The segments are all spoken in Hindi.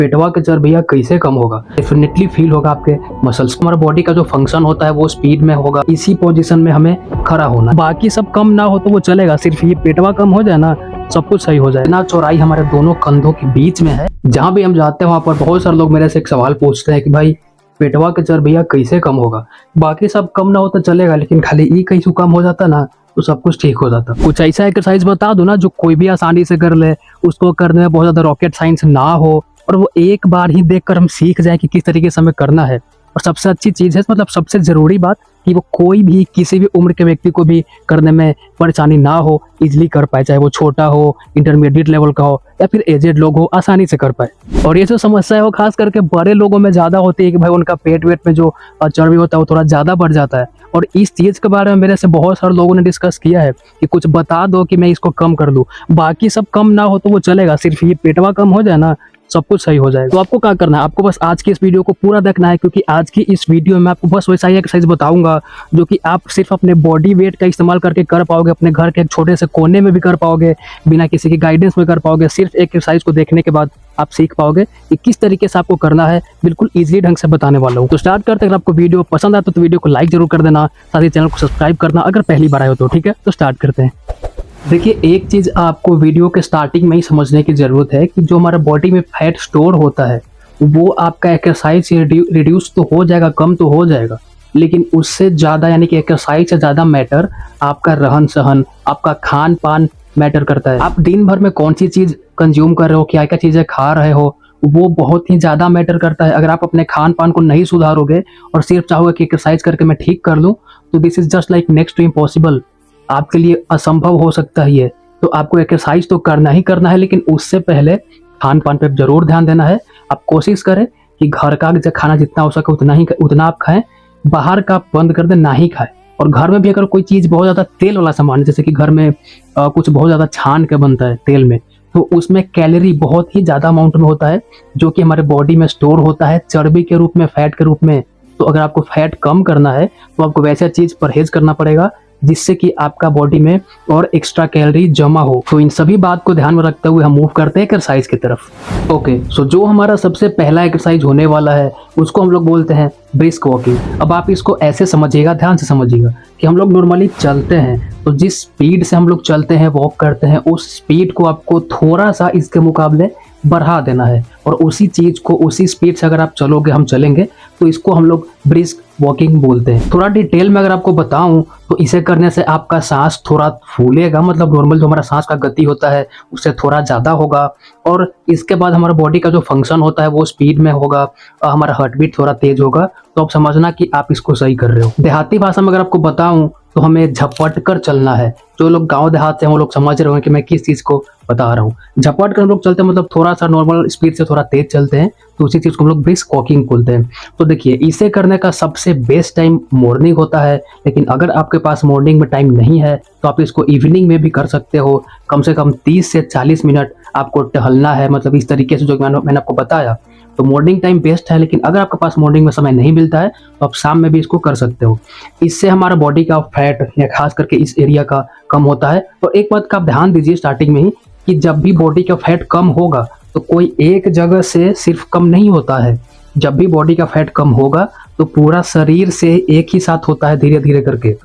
पेटवा के चर्बिया कैसे कम होगा? डेफिनेटली फील होगा आपके मसल्स। हमारा बॉडी का जो फंक्शन होता है वो स्पीड में होगा। इसी पोजीशन में हमें खड़ा होना, बाकी सब कम ना हो तो वो चलेगा, सिर्फ ये पेटवा कम हो जाए ना सब कुछ सही हो जाए। ना चौड़ाई हमारे दोनों कंधों के बीच में है। जहाँ भी हम जाते हैं वहाँ पर बहुत सारे लोग मेरे से एक सवाल पूछते हैं कि भाई पेटवा के चर्बिया कैसे कम होगा? बाकी सब कम ना हो तो चलेगा, लेकिन खाली ई कैसे कम हो जाता ना तो सब कुछ ठीक हो जाता। कुछ ऐसा एक्सरसाइज बता दो ना जो कोई भी आसानी से कर ले, उसको करने में बहुत ज्यादा रॉकेट साइंस ना हो और वो एक बार ही देखकर हम सीख जाए कि किस तरीके से हमें करना है। और सबसे अच्छी चीज है, मतलब सबसे जरूरी बात, कि वो कोई भी किसी भी उम्र के व्यक्ति को भी करने में परेशानी ना हो, इजीली कर पाए, चाहे वो छोटा हो, इंटरमीडिएट लेवल का हो या फिर एजेड लोग हो, आसानी से कर पाए। और ये जो समस्या है वो खास करके बड़े लोगों में ज्यादा होती है कि भाई उनका पेट वेट में जो चर्बी होता है वो थोड़ा ज्यादा बढ़ जाता है। और इस चीज के बारे में मेरे से बहुत सारे लोगों ने डिस्कस किया है कि कुछ बता दो कि मैं इसको कम कर दूं। बाकी सब कम ना हो तो वो चलेगा, सिर्फ ये पेटवा कम हो जाए ना सब कुछ सही हो जाएगा। तो आपको क्या करना है, आपको बस आज की इस वीडियो को पूरा देखना है, क्योंकि आज की इस वीडियो में आपको बस वैसा ही एक्सरसाइज बताऊंगा जो कि आप सिर्फ अपने बॉडी वेट का इस्तेमाल करके कर पाओगे, अपने घर के एक छोटे से कोने में भी कर पाओगे, बिना किसी की गाइडेंस में कर पाओगे। सिर्फ एक एक्सरसाइज को देखने के बाद आप सीख पाओगे कि किस तरीके से आपको करना है, बिल्कुल इजीली ढंग से बताने वाला हूँ। तो स्टार्ट करते हैं। अगर आपको वीडियो पसंद आए तो वीडियो को लाइक जरूर कर देना, साथ ही चैनल को सब्सक्राइब करना अगर पहली बार आए हो तो। ठीक है, तो स्टार्ट करते हैं। देखिए, एक चीज आपको वीडियो के स्टार्टिंग में ही समझने की जरूरत है कि जो हमारा बॉडी में फैट स्टोर होता है वो आपका एक्सरसाइज से रिड्यूस तो हो जाएगा, कम तो हो जाएगा, लेकिन उससे ज़्यादा, यानी कि एक्सरसाइज से ज़्यादा मैटर आपका रहन सहन, आपका खान पान मैटर करता है। आप दिन भर में कौन सी चीज़ कंज्यूम कर रहे हो, क्या क्या चीज़ें खा रहे हो, वो बहुत ही ज़्यादा मैटर करता है। अगर आप अपने खान पान को नहीं सुधारोगे और सिर्फ चाहोगे कि एक्सरसाइज करके मैं ठीक कर लूँ, तो this is just like next to impossible. आपके लिए असंभव हो सकता है ये। तो आपको एक्सरसाइज तो करना ही करना है, लेकिन उससे पहले खान पान पे जरूर ध्यान देना है। आप कोशिश करें कि घर का खाना जितना हो सके उतना आप खाएं, बाहर का बंद कर दें, ना ही खाएं। और घर में भी अगर कोई चीज़ बहुत ज़्यादा तेल वाला सामान, जैसे कि घर में कुछ बहुत ज़्यादा छान के बनता है तेल में, तो उसमें कैलोरी बहुत ही ज़्यादा अमाउंट में होता है जो कि हमारे बॉडी में स्टोर होता है चर्बी के रूप में, फैट के रूप में। तो अगर आपको फैट कम करना है तो आपको वैसा चीज़ परहेज करना पड़ेगा जिससे कि आपका बॉडी में और एक्स्ट्रा कैलोरी जमा हो। तो इन सभी बात को ध्यान में रखते हुए हम मूव करते हैं एक्सरसाइज की तरफ। ओके, सो जो हमारा सबसे पहला एक्सरसाइज होने वाला है उसको हम लोग बोलते हैं ब्रिस्क वॉकिंग। अब आप इसको ऐसे समझिएगा, ध्यान से समझिएगा कि हम लोग नॉर्मली चलते हैं, तो जिस स्पीड से हम लोग चलते हैं, वॉक करते हैं, उस स्पीड को आपको थोड़ा सा इसके मुकाबले बढ़ा देना है। और उसी चीज को उसी स्पीड से अगर आप चलोगे, हम चलेंगे, तो इसको हम लोग ब्रिस्क वॉकिंग बोलते हैं। थोड़ा डिटेल में अगर आपको बताऊं तो इसे करने से आपका सांस थोड़ा फूलेगा, मतलब नॉर्मल जो हमारा सांस का गति होता है उससे थोड़ा ज़्यादा होगा। और इसके बाद हमारा बॉडी का जो फंक्शन होता है वो स्पीड में होगा, हमारा हार्ट बीट थोड़ा तेज होगा। तो आप समझना कि आप इसको सही कर रहे हो। देहाती भाषा में अगर आपको बताऊं तो हमें झपट कर चलना है। जो लोग गांव देहात से हैं वो लोग समझ रहे होंगे कि मैं किस चीज़ को बता रहा हूँ। झपट कर हम लोग चलते हैं, मतलब थोड़ा सा नॉर्मल स्पीड से थोड़ा तेज चलते हैं, तो उसी चीज़ को हम लोग ब्रिस्क वॉकिंग बोलते हैं। तो देखिए, इसे करने का सबसे बेस्ट टाइम मॉर्निंग होता है, लेकिन अगर आपके पास मॉर्निंग में टाइम नहीं है तो आप इसको इवनिंग में भी कर सकते हो। कम से कम 30 से 40 मिनट आपको टहलना है, मतलब इस तरीके से जो मैंने आपको बताया। तो मॉर्निंग टाइम बेस्ट है, लेकिन अगर आपके पास मॉर्निंग में समय नहीं मिलता है तो आप शाम में भी इसको कर सकते हो। इससे हमारा बॉडी का फैट या खास करके इस एरिया का कम होता है। तो एक बात का आप ध्यान दीजिए स्टार्टिंग में ही कि जब भी बॉडी का फैट कम होगा तो कोई एक जगह से सिर्फ कम नहीं होता है। जब भी बॉडी का फैट कम होगा तो पूरा शरीर से एक ही साथ होता है, धीरे धीरे करके।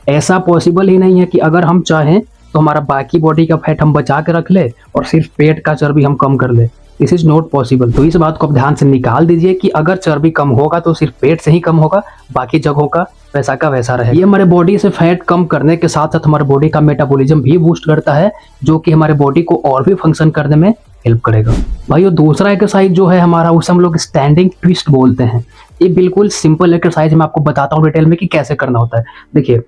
ऐसा पॉसिबल ही नहीं है कि अगर हम चाहें तो हमारा बाकी बॉडी का फैट हम बचा के रख ले और सिर्फ पेट का चर्बी हम कम कर ले। This is not possible. तो इस बात को आप ध्यान से निकाल दीजिए कि अगर चर्बी कम होगा तो सिर्फ पेट से ही कम होगा, बाकी जगहों का वैसा का वैसा रहे। ये हमारे बॉडी से फैट कम करने के साथ साथ हमारे बॉडी का मेटाबॉलिज्म भी बूस्ट करता है, जो कि हमारे बॉडी को और भी फंक्शन करने में हेल्प करेगा। भाई, दूसरा एक्सरसाइज जो है हमारा, उसे हम लोग स्टैंडिंग ट्विस्ट बोलते हैं। ये बिल्कुल सिंपल एक्सरसाइज मैं आपको बताता हूँ डिटेल में कि कैसे करना होता है। देखिए,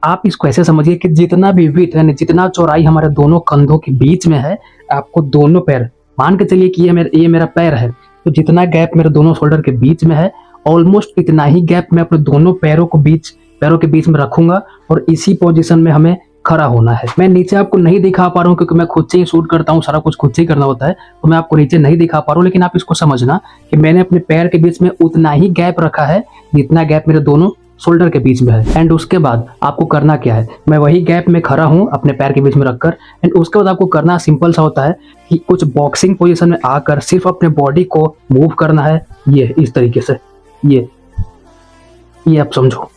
आप इसको ऐसे समझिए कि जितना भी विड्थ यानी जितना चौड़ाई हमारे दोनों कंधों के बीच में है, आपको दोनों पैर, मान के चलिए कि ये मेरा पैर है, तो जितना गैप मेरे दोनों शोल्डर के बीच में है, ऑलमोस्ट इतना ही गैप मैं अपने दोनों पैरों के बीच में रखूंगा और इसी पोजीशन में हमें खड़ा होना है। मैं नीचे आपको नहीं दिखा पा रहा हूँ क्योंकि मैं खुद से ही शूट करता हूँ, सारा कुछ खुद से ही करना होता है, तो मैं आपको नीचे नहीं दिखा पा रहा हूँ। लेकिन आप इसको समझना कि मैंने अपने पैर के बीच में उतना ही गैप रखा है जितना गैप मेरे दोनों शोल्डर के बीच में है। एंड उसके बाद आपको करना क्या है, मैं वही गैप में खड़ा हूँ अपने पैर के बीच में रखकर। एंड उसके बाद आपको करना सिंपल सा होता है कि कुछ बॉक्सिंग पोजीशन में आकर सिर्फ अपने बॉडी को मूव करना है, ये इस तरीके से, ये आप समझो,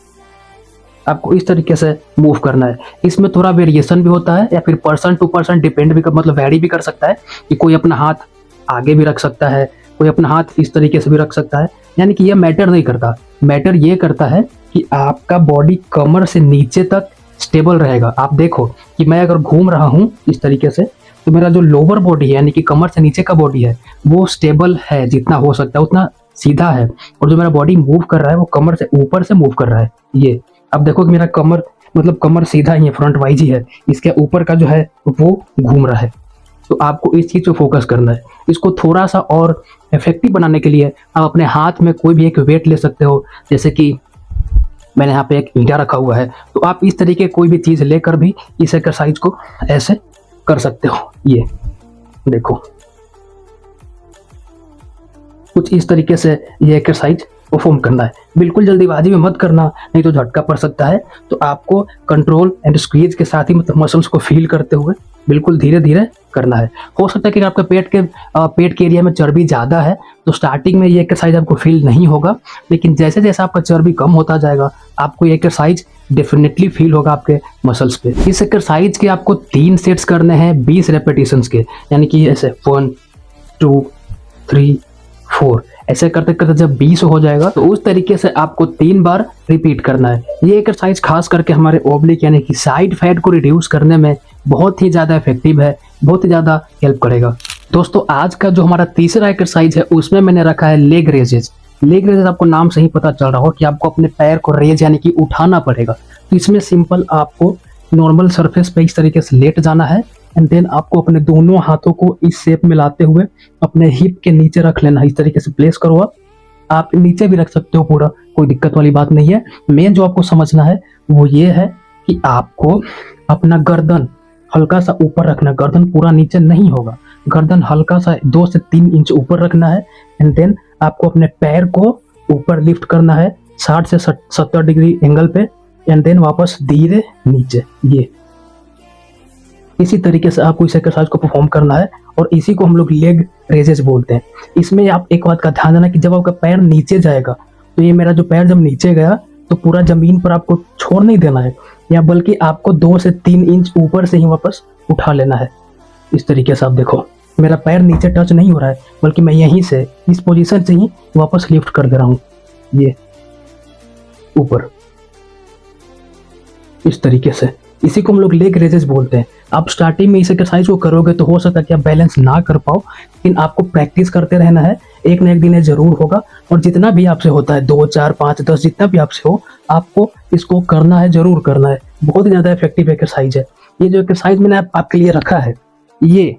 आपको इस तरीके से मूव करना है। इसमें थोड़ा वेरिएशन भी होता है या फिर पर्सन टू पर्सन डिपेंड भी मतलब वैरी भी कर सकता है कि कोई अपना हाथ आगे भी रख सकता है, कोई अपना हाथ इस तरीके से भी रख सकता है। यानी कि ये मैटर नहीं करता, मैटर ये करता है कि आपका बॉडी कमर से नीचे तक स्टेबल रहेगा। आप देखो कि मैं अगर घूम रहा हूँ इस तरीके से तो मेरा जो लोअर बॉडी है यानी कि कमर से नीचे का बॉडी है वो स्टेबल है, जितना हो सकता है उतना सीधा है। और जो मेरा बॉडी मूव कर रहा है वो कमर से ऊपर से मूव कर रहा है। ये अब देखो कि मेरा कमर मतलब कमर सीधा ही है, फ्रंट वाइज ही है, इसके ऊपर का जो है वो घूम रहा है। तो आपको इस चीज़ पे फोकस करना है। इसको थोड़ा सा और इफेक्टिव बनाने के लिए आप अपने हाथ में कोई भी एक वेट ले सकते हो, जैसे कि मैंने यहाँ पे एक ईंटा रखा हुआ है, तो आप इस तरीके कोई भी चीज़ लेकर भी इस एक्सरसाइज को ऐसे कर सकते हो। ये देखो कुछ इस तरीके से ये एक्सरसाइज परफॉर्म करना है। बिल्कुल जल्दीबाजी में मत करना, नहीं तो झटका पड़ सकता है। तो आपको कंट्रोल एंड स्क्वीज के साथ ही मतलब मसल्स को फील करते हुए बिल्कुल धीरे धीरे करना है। हो सकता है कि आपका पेट के एरिया में चर्बी ज़्यादा है तो स्टार्टिंग में ये एक्सरसाइज आपको फील नहीं होगा, लेकिन जैसे जैसे आपका चर्बी कम होता जाएगा आपको ये एक्सरसाइज डेफिनेटली फील होगा आपके मसल्स पे। इस एक्सरसाइज के आपको 3 सेट्स करने हैं 20 रेपिटेशंस के, यानी कि ऐसे 1 2 3 4 ऐसे करते करते जब 20 हो जाएगा तो उस तरीके से आपको 3 बार रिपीट करना है। ये एक्सरसाइज खास करके हमारे ओब्लिक यानी कि साइड फैट को रिड्यूस करने में बहुत ही ज़्यादा इफेक्टिव है, बहुत ही ज़्यादा हेल्प करेगा। दोस्तों आज का जो हमारा तीसरा एक्सरसाइज है उसमें मैंने रखा है लेग रेजेस। लेग रेजेस आपको नाम से ही पता चल रहा हो कि आपको अपने पैर को रेज यानी कि उठाना पड़ेगा। तो इसमें सिंपल आपको नॉर्मल सरफेस पे इस तरीके से लेट जाना है एंड देन आपको अपने दोनों हाथों को इस शेप में लाते हुए अपने हिप के नीचे रख लेना है। इस तरीके से प्लेस करो, आप नीचे भी रख सकते हो पूरा, कोई दिक्कत वाली बात नहीं है। मेन जो आपको समझना है वो ये है कि आपको अपना गर्दन हल्का सा ऊपर रखना है, गर्दन पूरा नीचे नहीं होगा, गर्दन हल्का सा 2 से 3 इंच ऊपर रखना है। एंड देन आपको अपने पैर को ऊपर लिफ्ट करना है 60 से 70 डिग्री एंगल पे एंड देन वापस धीरे नीचे। ये इसी तरीके से आपको इस एक्सरसाइज को परफॉर्म करना है और इसी को हम लोग लेग रेजेस बोलते हैं। इसमें आप एक बात का ध्यान देना कि जब आपका पैर नीचे जाएगा तो ये मेरा जो पैर जब नीचे गया तो पूरा जमीन पर आपको छोड़ नहीं देना है, या बल्कि आपको 2 से 3 इंच ऊपर से ही वापस उठा लेना है। इस तरीके से आप देखो मेरा पैर नीचे टच नहीं हो रहा है, बल्कि मैं यहीं से इस पोजीशन से ही वापस लिफ्ट कर दे रहा हूँ, ये ऊपर इस तरीके से। इसी को हम लोग लेग रेजेस बोलते हैं। आप स्टार्टिंग में इस एक्सरसाइज को करोगे तो हो सकता है कि आप बैलेंस ना कर पाओ, लेकिन आपको प्रैक्टिस करते रहना है, एक ना एक दिन ये जरूर होगा। और जितना भी आपसे होता है 2 4 5 10 जितना भी आपसे हो आपको इसको करना है, जरूर करना है। बहुत ही ज़्यादा इफेक्टिव एक्सरसाइज है। ये जो एक्सरसाइज मैंने आपके लिए रखा है ये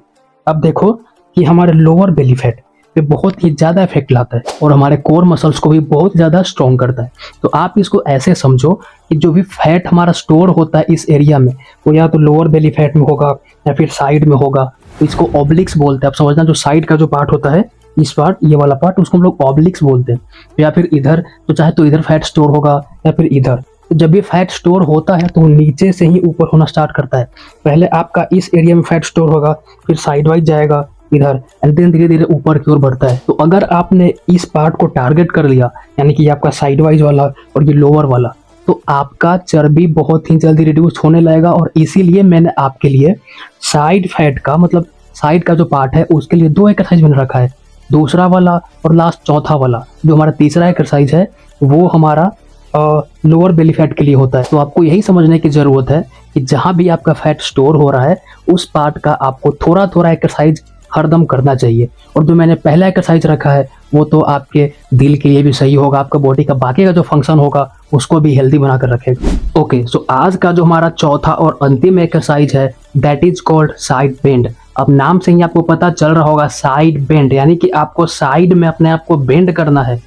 अब देखो कि हमारे लोअर बेली फैट पे बहुत ही ज़्यादा इफेक्ट लाता है और हमारे कोर मसल्स को भी बहुत ज़्यादा स्ट्रॉन्ग करता है। तो आप इसको ऐसे समझो कि जो भी फैट हमारा स्टोर होता है इस एरिया में वो या तो लोअर बेली फैट में होगा या फिर साइड में होगा। तो इसको ऑब्लिक्स बोलते हैं। आप समझना जो साइड का जो पार्ट होता है इस पार्ट, ये वाला पार्ट, उसको हम लोग ऑब्लिक्स बोलते हैं। या फिर इधर तो चाहे तो इधर फैट स्टोर होगा या फिर इधर। तो जब भी फैट स्टोर होता है तो वो नीचे से ही ऊपर होना स्टार्ट करता है। पहले आपका इस एरिया में फैट स्टोर होगा, फिर साइड वाइज जाएगा इधर एंड देन धीरे धीरे ऊपर की ओर बढ़ता है। तो अगर आपने इस पार्ट को टारगेट कर लिया यानी कि आपका साइड वाइज वाला और ये लोअर वाला, तो आपका चर्बी बहुत ही जल्दी रिड्यूस होने लगेगा। और इसीलिए मैंने आपके लिए साइड फैट का मतलब साइड का जो पार्ट है उसके लिए 2 एक्सरसाइज मैंने रखा है। दूसरा वाला और लास्ट चौथा वाला जो हमारा तीसरा एक्सरसाइज है वो हमारा लोअर बेली फैट के लिए होता है। तो आपको यही समझने की ज़रूरत है कि जहाँ भी आपका फैट स्टोर हो रहा है उस पार्ट का आपको थोड़ा थोड़ा एक्सरसाइज हरदम करना चाहिए। और जो मैंने पहला एक्सरसाइज रखा है वो तो आपके दिल के लिए भी सही होगा, आपका बॉडी का बाकी का जो फंक्शन होगा उसको भी हेल्दी बनाकर रखेगा। ओके, सो आज का जो हमारा चौथा और अंतिम एक्सरसाइज है that is called side bend. अब नाम से ही आपको पता चल रहा होगा साइड बेंड, यानी कि आपको साइड में अपने आप को बेंड करना है।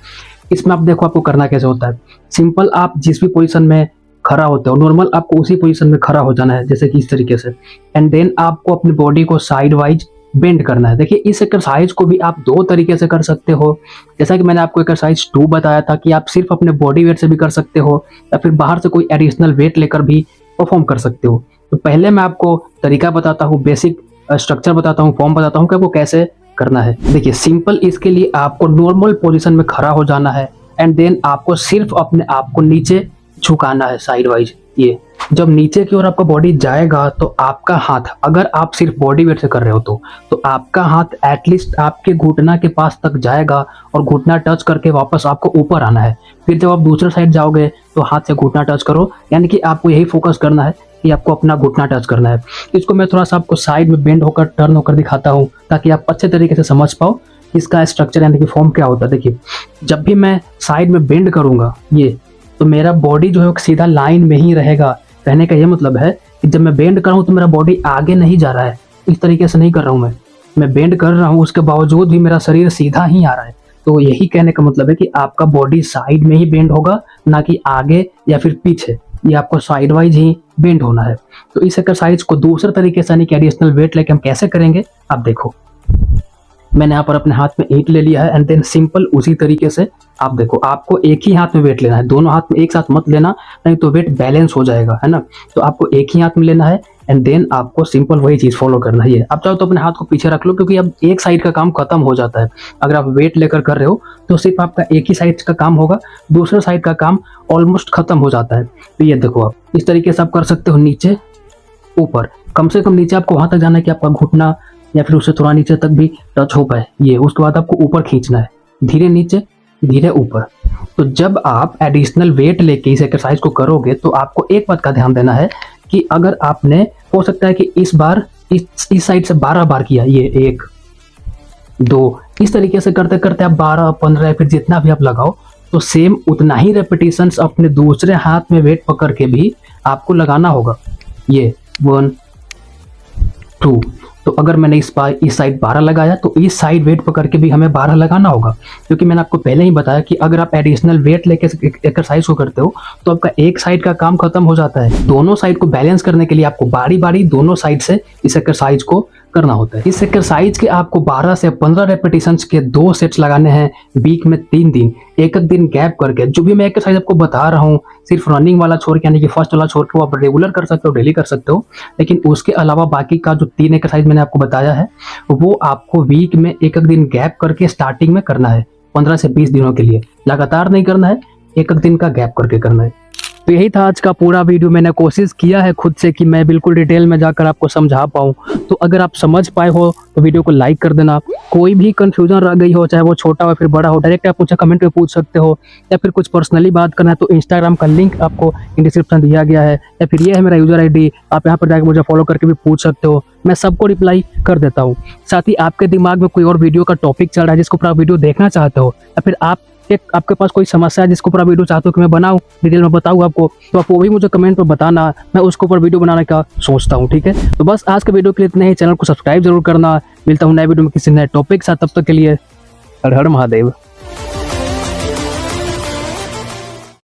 इसमें आप देखो आपको करना कैसे होता है। सिंपल आप जिस भी पोजीशन में खड़ा होते हो नॉर्मल आपको उसी पोजीशन में खड़ा हो जाना है, जैसे कि इस तरीके से। एंड देन आपको अपनी बॉडी को साइड वाइज बेंड करना है। देखिए इस एक्सरसाइज को भी आप दो तरीके से कर सकते हो। जैसा कि मैंने आपको एक्सरसाइज 2 बताया था कि आप सिर्फ अपने बॉडी वेट से भी कर सकते हो या फिर बाहर से कोई एडिशनल वेट लेकर भी परफॉर्म कर सकते हो। तो पहले मैं आपको तरीका बताता हूँ, बेसिक स्ट्रक्चर बताता हूँ, फॉर्म बताता हूँ कि आपको कैसे करना है। देखिए सिंपल, इसके लिए आपको नॉर्मल पोजीशन में खड़ा हो जाना है एंड देन आपको सिर्फ अपने आप को नीचे झुकाना है साइड वाइज। ये जब नीचे की ओर आपका बॉडी जाएगा तो आपका हाथ, अगर आप सिर्फ बॉडी वेट से कर रहे हो तो आपका हाथ एटलीस्ट आपके घुटना के पास तक जाएगा और घुटना टच करके वापस आपको ऊपर आना है। फिर जब आप दूसरे साइड जाओगे तो हाथ से घुटना टच करो, यानी कि आपको यही फोकस करना है कि आपको अपना घुटना टच करना है। इसको मैं थोड़ा सा आपको साइड में बेंड होकर टर्न होकर दिखाता हूँ ताकि आप अच्छे तरीके से समझ पाओ इसका स्ट्रक्चर यानी कि फॉर्म क्या होता है। देखिए जब भी मैं साइड में बेंड करूंगा ये, तो मेरा बॉडी जो है सीधा लाइन में ही रहेगा। कहने का ये मतलब है कि जब मैं बेंड कर रहा हूँ तो मेरा बॉडी आगे नहीं जा रहा है, इस तरीके से नहीं कर रहा हूँ मैं बेंड कर रहा हूँ, उसके बावजूद भी मेरा शरीर सीधा ही आ रहा है। तो यही कहने का मतलब है कि आपका बॉडी साइड में ही बेंड होगा, ना कि आगे या फिर पीछे। ये आपको साइड वाइज ही बेंड होना है। तो इस एक्सरसाइज को दूसरे तरीके से यानी कि एडिशनल वेट लेके हम कैसे करेंगे आप देखो। मैंने यहाँ पर अपने हाथ में ईंट ले लिया है एंड देन सिंपल उसी तरीके से आप देखो, आपको एक ही हाथ में वेट लेना है, दोनों हाथ में एक साथ मत लेना, नहीं तो वेट बैलेंस हो जाएगा, है ना। तो आपको एक ही हाथ में लेना है एंड देन आपको सिंपल वही चीज फॉलो करना है। आप चाहो तो अपने हाथ को पीछे रख लो, क्योंकि अब एक साइड का काम खत्म हो जाता है। अगर आप वेट लेकर कर रहे हो तो सिर्फ आपका एक ही साइड का काम होगा, दूसरे साइड का काम ऑलमोस्ट खत्म हो जाता है। तो ये देखो आप इस तरीके से आप कर सकते हो, नीचे ऊपर, कम से कम नीचे आपको वहां तक जाना है कि आपका घुटना या फिर उससे थोड़ा नीचे तक भी टच हो पाए। ये उसके बाद आपको ऊपर खींचना है, धीरे नीचे धीरे ऊपर। तो जब आप एडिशनल वेट लेके इस एक्सरसाइज को करोगे तो आपको एक बात का ध्यान देना है कि अगर आपने, हो सकता है कि इस बार इस साइड से 12 बार किया, ये 1 2 इस तरीके से करते करते आप 12 15 फिर जितना भी आप लगाओ, तो सेम उतना ही रेपिटेशंस अपने दूसरे हाथ में वेट पकड़ के भी आपको लगाना होगा। ये 1 2, तो अगर मैंने इस साइड 12 लगाया तो इस साइड वेट पकड़ के भी हमें 12 लगाना होगा, क्योंकि मैंने आपको पहले ही बताया कि अगर आप एडिशनल वेट लेके एक्सरसाइज को करते हो तो आपका एक साइड का काम खत्म हो जाता है। दोनों साइड को बैलेंस करने के लिए आपको बारी बारी दोनों साइड से इस एक्सरसाइज को करना होता है। इस एक्सरसाइज के आपको 12 से 15 रेपिटेशंस के 2 सेट्स लगाने हैं वीक में 3 दिन, एक दिन गैप करके। जो भी मैं एक्सरसाइज आपको बता रहा हूँ सिर्फ रनिंग वाला छोड़ के, यानी कि फर्स्ट वाला छोड़ के, वो आप रेगुलर कर सकते हो, डेली कर सकते हो, लेकिन उसके अलावा बाकी का जो 3 एक्सरसाइज मैंने आपको बताया है वो आपको वीक में एक दिन गैप करके स्टार्टिंग में करना है। 15 से 20 दिनों के लिए लगातार नहीं करना है, एक दिन का गैप करके करना है। तो यही था आज का पूरा वीडियो। मैंने कोशिश किया है खुद से कि मैं बिल्कुल डिटेल में जाकर आपको समझा पाऊँ। तो अगर आप समझ पाए हो तो वीडियो को लाइक कर देना। कोई भी कंफ्यूजन रह गई हो, चाहे वो छोटा हो फिर बड़ा हो, डायरेक्ट आप मुझे कमेंट में पूछ सकते हो, या फिर कुछ पर्सनली बात करना है तो इंस्टाग्राम का लिंक आपको डिस्क्रिप्शन दिया गया है, या फिर ये है मेरा यूजर ID, आप यहाँ पर जाकर मुझे फॉलो करके भी पूछ सकते हो। मैं सबको रिप्लाई कर देता हूँ। साथ ही आपके दिमाग में कोई और वीडियो का टॉपिक चल रहा है जिसको पूरा वीडियो देखना चाहते हो, या फिर आपके पास कोई समस्या है जिसको पूरा वीडियो चाहते हो कि मैं बनाऊं, डिटेल में बताऊं आपको, तो आप वो भी मुझे कमेंट पर बताना, मैं उसके ऊपर वीडियो बनाने का सोचता हूं। ठीक है, तो बस आज के वीडियो के लिए इतना ही। चैनल को सब्सक्राइब जरूर करना। मिलता हूं नए वीडियो में किसी नए टॉपिक के साथ, तब तक के लिए हर हर महादेव।